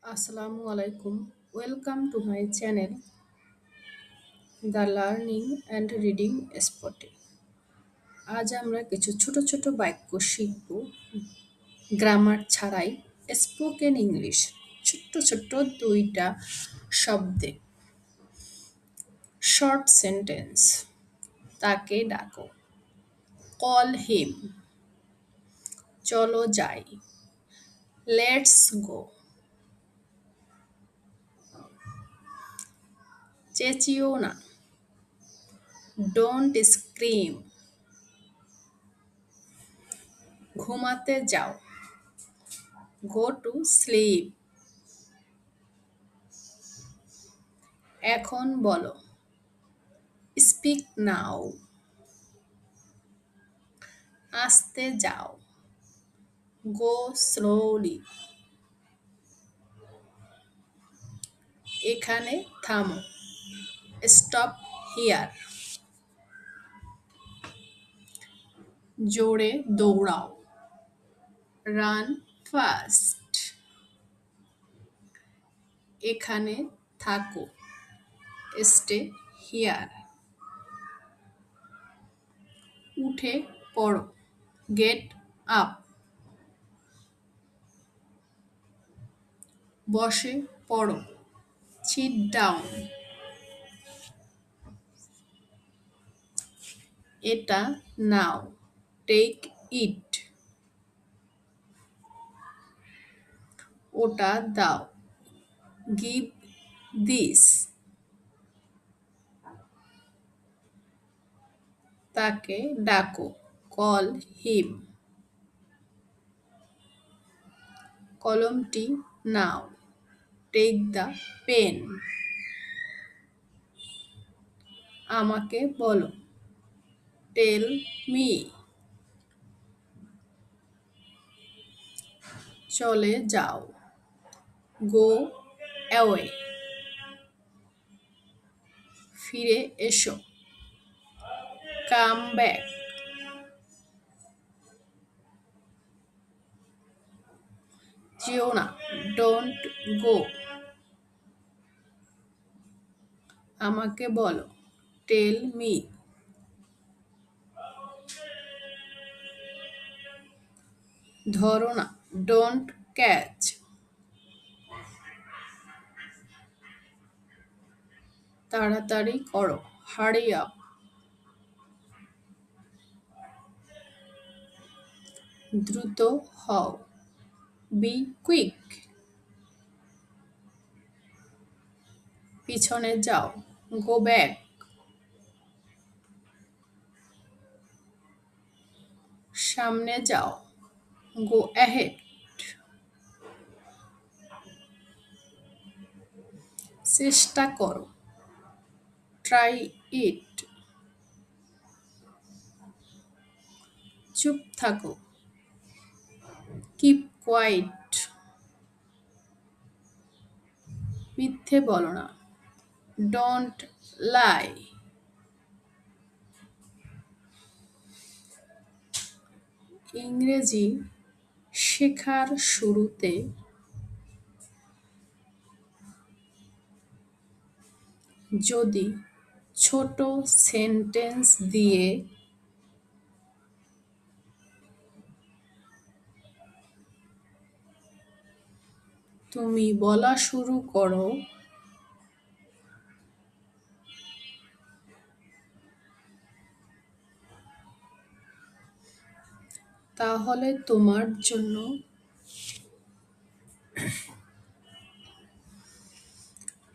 Assalamu alaikum. Welcome to my channel, The Learning and Reading Spot. আজ আমরা কিছু ছোট ছোট বাক্য শিখব গ্রামার ছাড়াই স্পোকেন ইংলিশ ছোট্ট ছোট্ট দুইটা শব্দে। শর্ট সেন্টেন্স, তাকে ডাকো, কল হিম, চলো যাই, লেটস গো, চেঁচিও না, ডোন্ট স্ক্রিম, ঘুমাতে যাও, গো টু স্লিপ, এখন বলো, স্পিক নাও, আস্তে যাও, গো স্লোলি, এখানে থামো, স্টপ হিয়ার, জোরে দৌড়াও, রান ফাস্ট, এখানে থাকো, স্টে হিয়ার, উঠে পড়ো, গেট আপ, বসে পড়ো, সিট ডাউন, এটা নাও, টেক ইট, ওটা দাও, গিভ দিস, তাকে ডাকো, কল হিম, কলমটি নাও, টেক দ্য পেন, আমাকে বলো, টেল মি, চলে যাও, গো অ্যাওয়ে, ফিরে এসো, কাম ব্যাক, যেও না, ডোন্ট গো, আমাকে বলো, টেল মি, ধরো না, ডোন্ট ক্যাচ, তাড়াতাড়ি করো, হারি আপ, দ্রুত হও, বি কুইক, পিছনে যাও, গো ব্যাক, সামনে যাও, গো অ্যাহেড, চেষ্টা করো, ট্রাই ইট, চুপ থাকো, কিপ কোয়াইট, মিথ্যে বলো না, ডোন্ট লাই, ইংরেজি শেখার শুরুতে যদি ছোট সেন্টেন্স দিয়ে তুমি বলা শুরু করো, তাহলে তোমার জন্য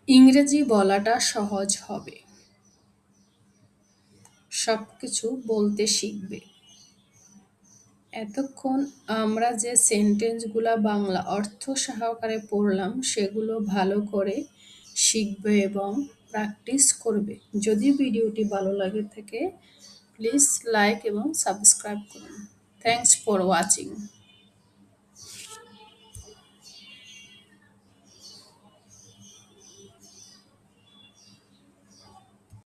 ইংরেজি বলাটা সহজ হবে, সবকিছু বলতে শিখবে। এতক্ষণ আমরা যে সেন্টেন্সগুলা বাংলা অর্থ সহকারে পড়লাম সেগুলো ভালো করে শিখবে এবং প্র্যাকটিস করবে। যদি ভিডিওটি ভালো লাগে থাকে প্লিজ লাইক এবং সাবস্ক্রাইব করুন। Thanks for watching.